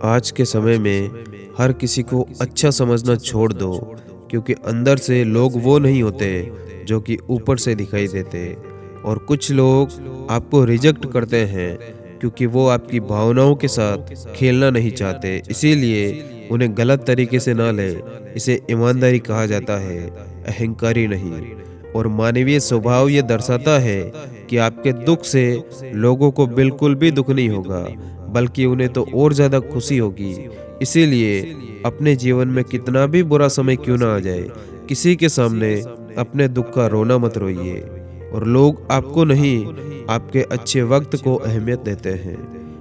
आज के समय में हर किसी को अच्छा समझना छोड़ दो, क्योंकि अंदर से लोग वो नहीं होते जो कि ऊपर से दिखाई देते। और कुछ लोग आपको रिजेक्ट करते हैं क्योंकि वो आपकी भावनाओं के साथ खेलना नहीं चाहते, इसीलिए उन्हें गलत तरीके से ना ले। इसे ईमानदारी कहा जाता है, अहंकारी नहीं। और मानवीय स्वभाव ये दर्शाता है कि आपके दुख से लोगों को बिल्कुल भी दुख नहीं होगा, बल्कि उन्हें तो और ज़्यादा खुशी होगी। इसीलिए अपने जीवन में कितना भी बुरा समय क्यों ना आ जाए, किसी के सामने अपने दुख का रोना मत रोइए। और लोग आपको नहीं, आपके अच्छे वक्त को अहमियत देते हैं।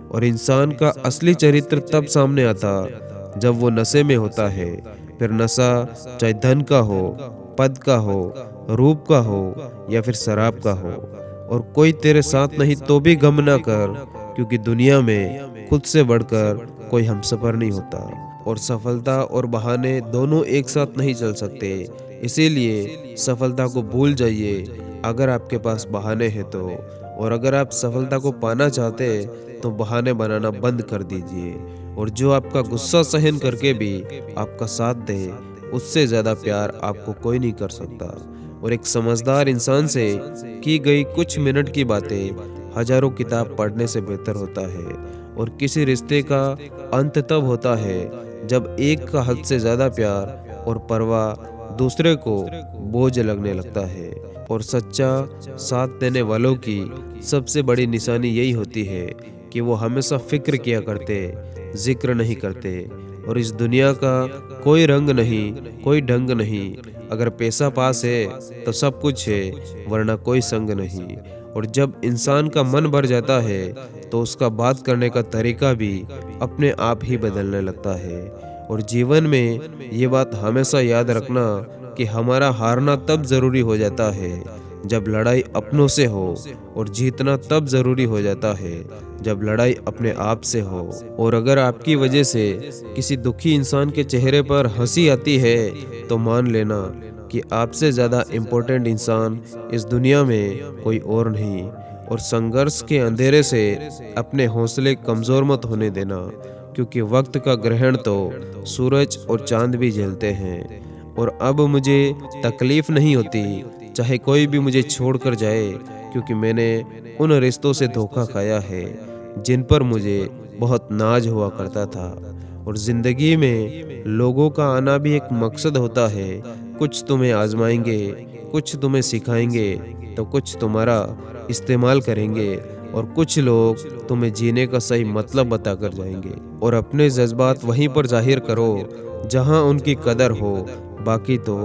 और इंसान का असली चरित्र तब सामने आता जब वो नशे में होता है। फिर नशा चाहे धन का हो, पद का हो, रूप का हो या फिर शराब का हो। और कोई तेरे साथ नहीं तो भी गम ना कर, क्योंकि दुनिया में खुद से बढ़कर कोई हमसफर नहीं होता। और सफलता और बहाने दोनों एक साथ नहीं चल सकते, इसीलिए सफलता को भूल जाइए अगर आपके पास बहाने हैं तो। और अगर आप सफलता को पाना चाहते तो बहाने बनाना बंद कर दीजिए। और जो आपका गुस्सा सहन करके भी आपका साथ दे, उससे ज़्यादा प्यार आपको कोई नहीं कर सकता। और एक समझदार इंसान से की गई कुछ मिनट की बातें हजारों किताब पढ़ने से बेहतर होता है। और किसी रिश्ते का अंत तब होता है जब एक का हद से ज़्यादा प्यार और परवाह दूसरे को बोझ लगने लगता है। और सच्चा साथ देने वालों की सबसे बड़ी निशानी यही होती है कि वो हमेशा फिक्र किया करते, जिक्र नहीं करते। और इस दुनिया का कोई रंग नहीं, कोई ढंग नहीं। अगर पैसा पास है तो सब कुछ है, वरना कोई संग नहीं। और जब इंसान का मन भर जाता है तो उसका बात करने का तरीका भी अपने आप ही बदलने लगता है। और जीवन में ये बात हमेशा याद रखना कि हमारा हारना तब ज़रूरी हो जाता है जब लड़ाई अपनों से हो, और जीतना तब ज़रूरी हो जाता है जब लड़ाई अपने आप से हो। और अगर आपकी वजह से किसी दुखी इंसान के चेहरे पर हंसी आती है तो मान लेना कि आपसे ज़्यादा इम्पोर्टेंट इंसान इस दुनिया में कोई और नहीं। और संघर्ष के अंधेरे से अपने हौसले कमज़ोर मत होने देना, क्योंकि वक्त का ग्रहण तो सूरज और चांद भी झेलते हैं। और अब मुझे तकलीफ नहीं होती चाहे कोई भी मुझे छोड़कर जाए, क्योंकि मैंने उन रिश्तों से धोखा खाया है जिन पर मुझे बहुत नाज हुआ करता था। और ज़िंदगी में लोगों का आना भी एक मकसद होता है। कुछ तुम्हें आजमाएंगे, कुछ तुम्हें सिखाएंगे, तो कुछ तुम्हारा इस्तेमाल करेंगे। और कुछ लोग तुम्हें जीने का सही मतलब बता कर जाएंगे। और अपने जज्बात वहीं पर जाहिर करो जहां उनकी कदर हो। बाकी तो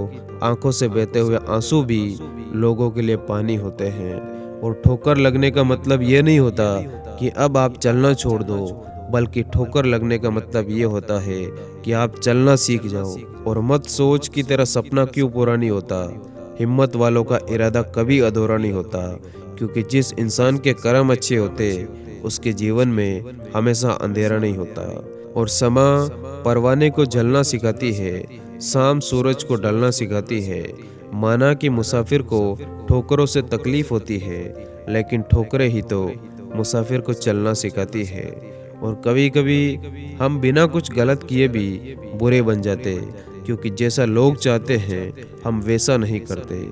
आंखों से बहते हुए आंसू भी लोगों के लिए पानी होते हैं। और ठोकर लगने का मतलब ये नहीं होता कि अब आप चलना छोड़ दो, बल्कि ठोकर लगने का मतलब ये होता है कि आप चलना सीख जाओ। और मत सोच कि तेरा सपना क्यों पूरा नहीं होता। हिम्मत वालों का इरादा कभी अधूरा नहीं होता, क्योंकि जिस इंसान के कर्म अच्छे होते उसके जीवन में हमेशा अंधेरा नहीं होता। और समा परवाने को जलना सिखाती है, शाम सूरज को ढलना सिखाती है। माना कि मुसाफिर को ठोकरों से तकलीफ होती है, लेकिन ठोकरें ही तो मुसाफिर को चलना सिखाती है। और कभी कभी हम बिना कुछ गलत किए भी बुरे बन जाते, क्योंकि जैसा लोग चाहते हैं हम वैसा नहीं करते।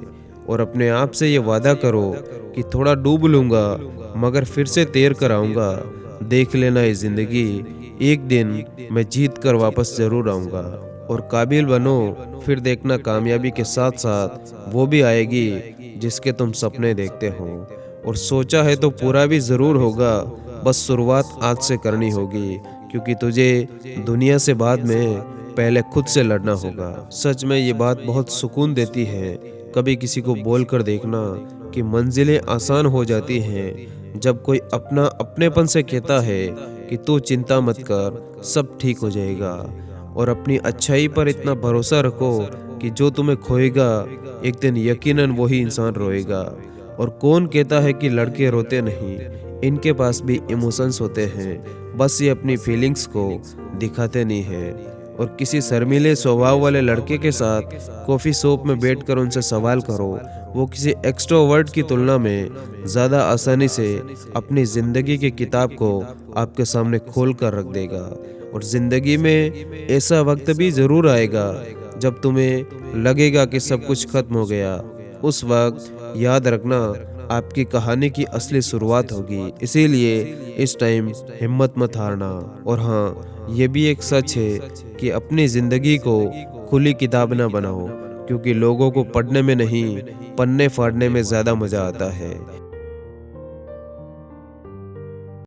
और अपने आप से ये वादा करो कि थोड़ा डूब लूँगा मगर फिर से तैर कर आऊँगा। देख लेना ये ज़िंदगी, एक दिन मैं जीत कर वापस ज़रूर आऊँगा। और काबिल बनो, फिर देखना कामयाबी के साथ साथ वो भी आएगी जिसके तुम सपने देखते हो। और सोचा है तो पूरा भी ज़रूर होगा, बस शुरुआत आज से करनी होगी, क्योंकि तुझे दुनिया से बाद में पहले खुद से लड़ना होगा। सच में ये बात बहुत सुकून देती है। कभी किसी को बोल कर देखना कि मंजिलें आसान हो जाती हैं जब कोई अपना अपनेपन से कहता है कि तू चिंता मत कर, सब ठीक हो जाएगा। और अपनी अच्छाई पर इतना भरोसा रखो कि जो तुम्हें खोएगा एक दिन यकीनन वही इंसान रोएगा। और कौन कहता है कि लड़के रोते नहीं, इनके पास भी इमोशंस होते हैं, बस ये अपनी फीलिंग्स को दिखाते नहीं हैं। और किसी शर्मीले स्वभाव वाले लड़के के साथ कॉफ़ी शॉप में बैठकर उनसे सवाल करो। वो किसी एक्सट्रोवर्ट की तुलना में ज़्यादा आसानी से अपनी ज़िंदगी की किताब को आपके सामने खोल कर रख देगा। और ज़िंदगी में ऐसा वक्त भी ज़रूर आएगा जब तुम्हें लगेगा कि सब कुछ खत्म हो गया। उस वक्त याद रखना, आपकी कहानी की असली शुरुआत होगी। इसीलिए इस टाइम हिम्मत मत हारना। और हाँ, ये भी एक सच है कि अपनी ज़िंदगी को खुली किताब ना बनाओ, क्योंकि लोगों को पढ़ने में नहीं, पन्ने फाड़ने में ज़्यादा मज़ा आता है।